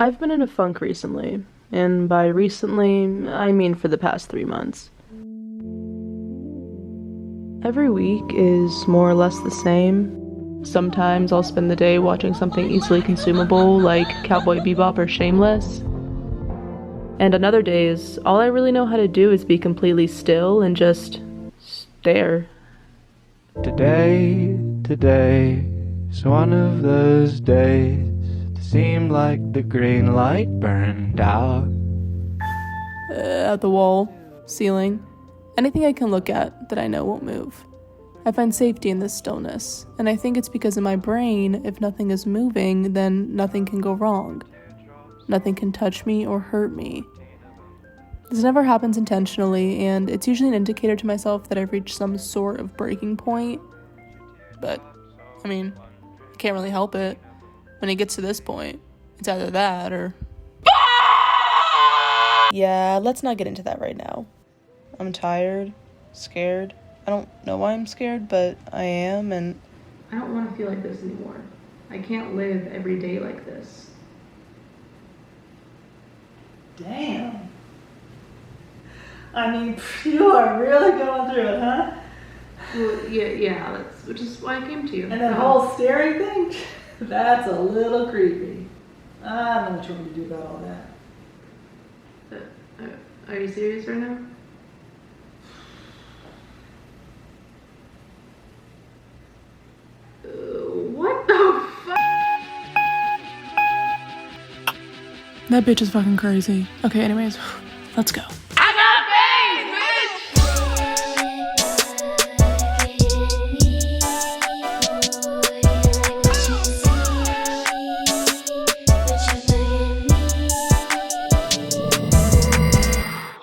I've been in a funk recently, and by recently, I mean for the past 3 months. Every week is more or less the same. Sometimes I'll spend the day watching something easily consumable like Cowboy Bebop or Shameless. And on other days, all I really know how to do is be completely still and just stare. Today's one of those days to seem like the green light burned out. At the wall, ceiling, anything I can look at that I know won't move. I find safety in this stillness, and I think it's because in my brain, if nothing is moving, then nothing can go wrong. Nothing can touch me or hurt me. This never happens intentionally, and it's usually an indicator to myself that I've reached some sort of breaking point. But, I can't really help it. When it gets to this point, it's either that or... Yeah, let's not get into that right now. I'm tired, scared. I don't know why I'm scared, but I am, and I don't want to feel like this anymore. I can't live every day like this. Damn. You are really going through it, huh? Well, yeah, which is why I came to you. And that whole staring thing? That's a little creepy. I don't know what you want me to do about all that. Are you serious right now? What the fuck? That bitch is fucking crazy. Okay, anyways, let's go.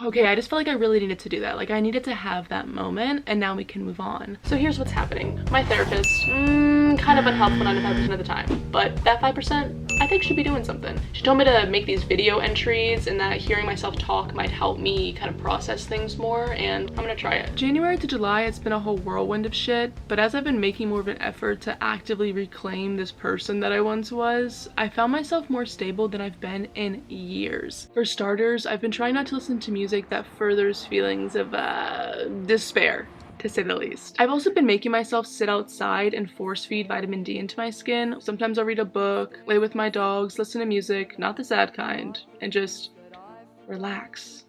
Okay, I just felt like I really needed to do that. Like, I needed to have that moment, and now we can move on. So here's what's happening. My therapist, kind of unhelpful 95% of the time, but that 5%, I think should be doing something. She told me to make these video entries and that hearing myself talk might help me kind of process things more, and I'm gonna try it. January to July, it's been a whole whirlwind of shit, but as I've been making more of an effort to actively reclaim this person that I once was, I found myself more stable than I've been in years. For starters, I've been trying not to listen to music that furthers feelings of despair, to say the least. I've also been making myself sit outside and force feed vitamin D into my skin. Sometimes I'll read a book, play with my dogs, listen to music, not the sad kind, and just relax.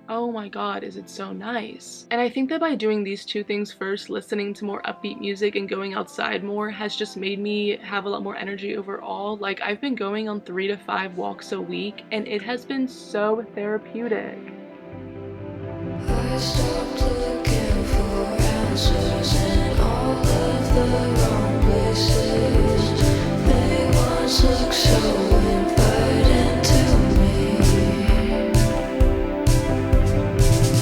Oh my god, is it so nice. And I think that by doing these two things first, listening to more upbeat music and going outside more, has just made me have a lot more energy overall. Like, I've been going on 3 to 5 walks a week, and it has been so therapeutic. I stopped looking for answers in all of the wrong places. They once looked so inviting to me.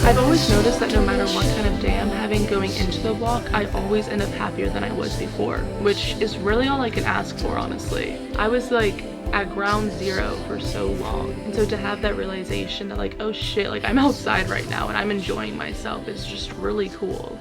I've always noticed that no matter what kind of day I'm having going into the walk, I always end up happier than I was before, which is really all I can ask for, honestly. I was like at ground zero for so long, and so to have that realization that like, oh shit, like I'm outside right now and I'm enjoying myself is just really cool.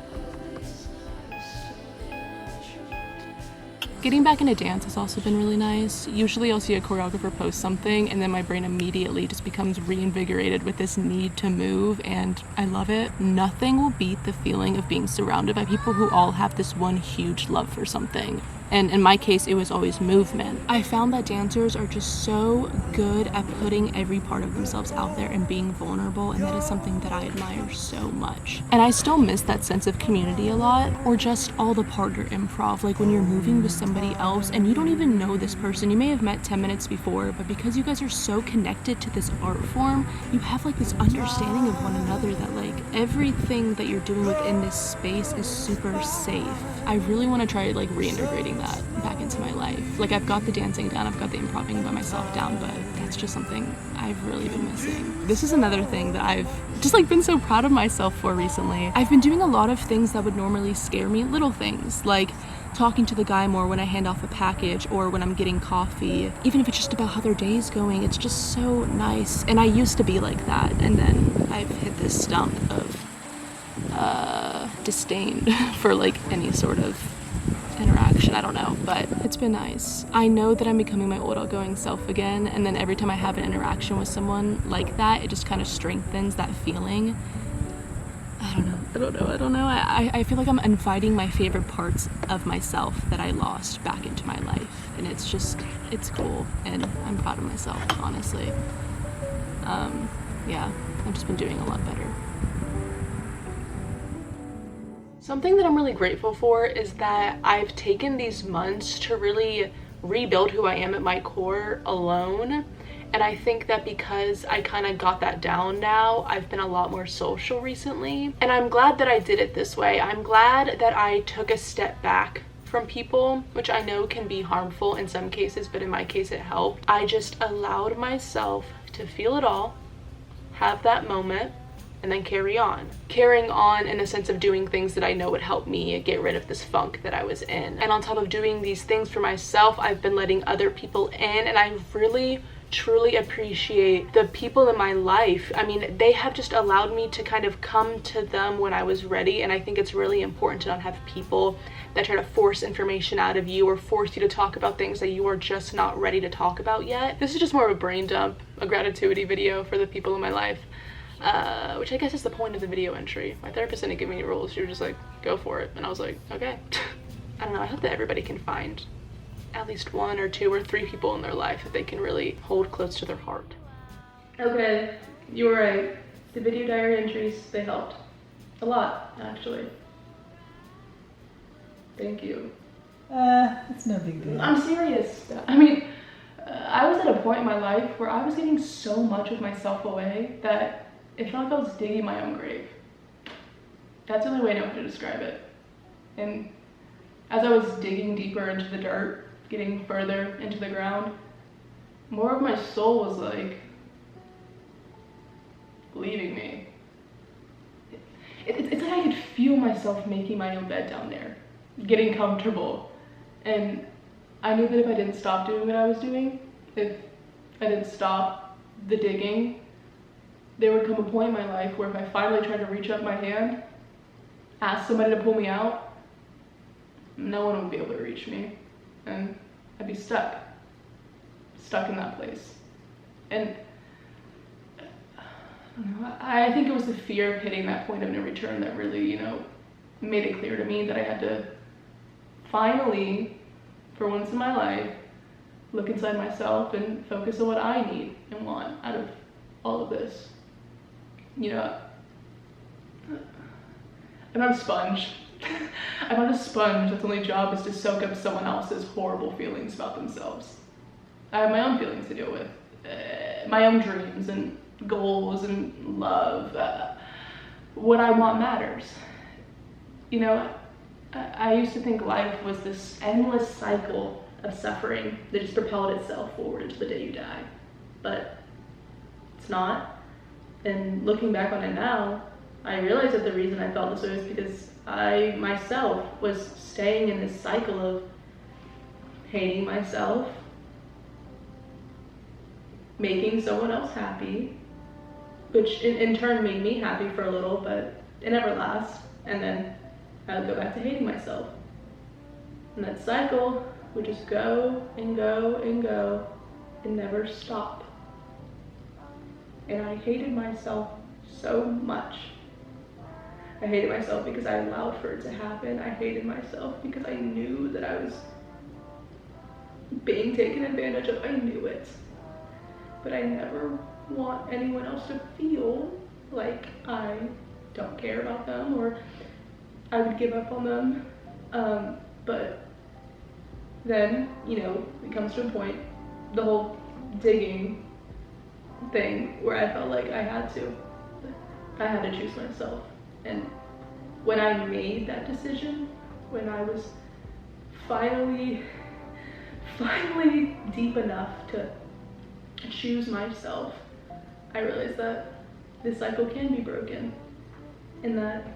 Getting back into dance has also been really nice. Usually I'll see a choreographer post something and then my brain immediately just becomes reinvigorated with this need to move, and I love it. Nothing will beat the feeling of being surrounded by people who all have this one huge love for something. And in my case, it was always movement. I found that dancers are just so good at putting every part of themselves out there and being vulnerable, and that is something that I admire so much. And I still miss that sense of community a lot, or just all the partner improv, like when you're moving with somebody else and you don't even know this person. You may have met 10 minutes before, but because you guys are so connected to this art form, you have like this understanding of one another that like everything that you're doing within this space is super safe. I really want to try like reintegrating that back into my life. Like, I've got the dancing down, I've got the improving by myself down, but that's just something I've really been missing. This is another thing that I've just like been so proud of myself for recently. I've been doing a lot of things that would normally scare me, little things like talking to the guy more when I hand off a package or when I'm getting coffee, even if it's just about how their day's going. It's just so nice. And I used to be like that, and then I've hit this stump of disdain for like any sort of interaction. direction, I don't know, but it's been nice. I know that I'm becoming my old outgoing self again, and then every time I have an interaction with someone like that, it just kind of strengthens that feeling. I don't know. I feel like I'm inviting my favorite parts of myself that I lost back into my life, and it's cool, and I'm proud of myself, honestly. Yeah, I've just been doing a lot better. Something that I'm really grateful for is that I've taken these months to really rebuild who I am at my core alone. And I think that because I kind of got that down now, I've been a lot more social recently. And I'm glad that I did it this way. I'm glad that I took a step back from people, which I know can be harmful in some cases, but in my case it helped. I just allowed myself to feel it all, have that moment, and then carry on. Carrying on in the sense of doing things that I know would help me get rid of this funk that I was in. And on top of doing these things for myself, I've been letting other people in, and I really truly appreciate the people in my life. I mean, they have just allowed me to kind of come to them when I was ready, and I think it's really important to not have people that try to force information out of you or force you to talk about things that you are just not ready to talk about yet. This is just more of a brain dump, a gratitude video for the people in my life. Which I guess is the point of the video entry. My therapist didn't give me any rules. She was just like, go for it. And I was like, okay. I don't know, I hope that everybody can find at least 1 or 2 or 3 people in their life that they can really hold close to their heart. Okay, you were right. The video diary entries, they helped. A lot, actually. Thank you. It's no big deal. I'm serious. I mean, I was at a point in my life where I was giving so much of myself away that it felt like I was digging my own grave. That's the only way I know how to describe it. And as I was digging deeper into the dirt, getting further into the ground, more of my soul was like leaving me. It's like I could feel myself making my own bed down there, getting comfortable. And I knew that if I didn't stop doing what I was doing, if I didn't stop the digging, there would come a point in my life where if I finally tried to reach up my hand, ask somebody to pull me out, no one would be able to reach me. And I'd be stuck in that place. And I think it was the fear of hitting that point of no return that really, made it clear to me that I had to finally, for once in my life, look inside myself and focus on what I need and want out of all of this. I'm not a sponge. I'm not a sponge that's only job is to soak up someone else's horrible feelings about themselves. I have my own feelings to deal with, my own dreams and goals and love. What I want matters. I used to think life was this endless cycle of suffering that just propelled itself forward into the day you die. But it's not. And looking back on it now, I realize that the reason I felt this way was because I myself was staying in this cycle of hating myself, making someone else happy, which in turn made me happy for a little, but it never lasts. And then I would go back to hating myself. And that cycle would just go and go and go and never stop. And I hated myself so much. I hated myself because I allowed for it to happen. I hated myself because I knew that I was being taken advantage of. I knew it. But I never want anyone else to feel like I don't care about them or I would give up on them. But then, it comes to a point, the whole digging thing, where I felt like I had to choose myself. And when I made that decision, when I was finally deep enough to choose myself, I realized that this cycle can be broken, and that,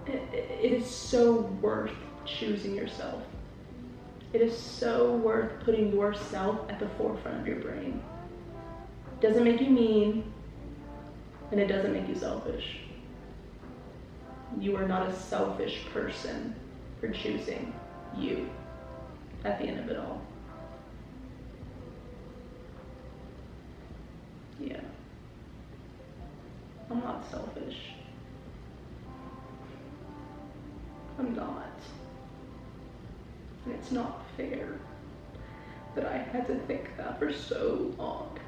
it is so worth choosing yourself. It is so worth putting yourself at the forefront of your brain. It doesn't make you mean, and it doesn't make you selfish. You are not a selfish person for choosing you at the end of it all. Yeah. I'm not selfish. I'm not. And it's not fair that I had to think that for so long.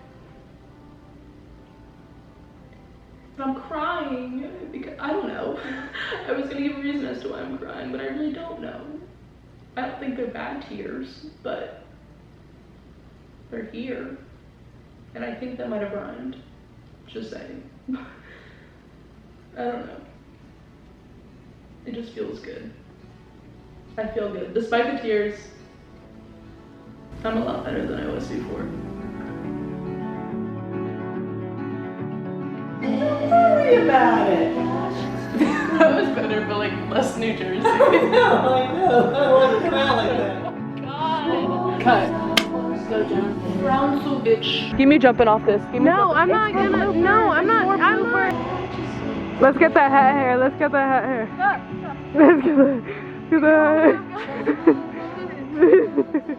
And I'm crying because, I don't know. I was gonna give a reason as to why I'm crying, but I really don't know. I don't think they're bad tears, but they're here. And I think that might have rhymed. Just saying. I don't know. It just feels good. I feel good. Despite the tears, I'm a lot better than I was before. Don't worry about it. That was better, but like less New Jersey. I know. I want to come out like that. God. Cut. Go, Jenna. Brown so bitch. Give me jumping off this. Give me No, I'm not gonna. No, I'm not. I'm not. Let's get that hat hair. Let's get that hat hair. Let's get that hat hair.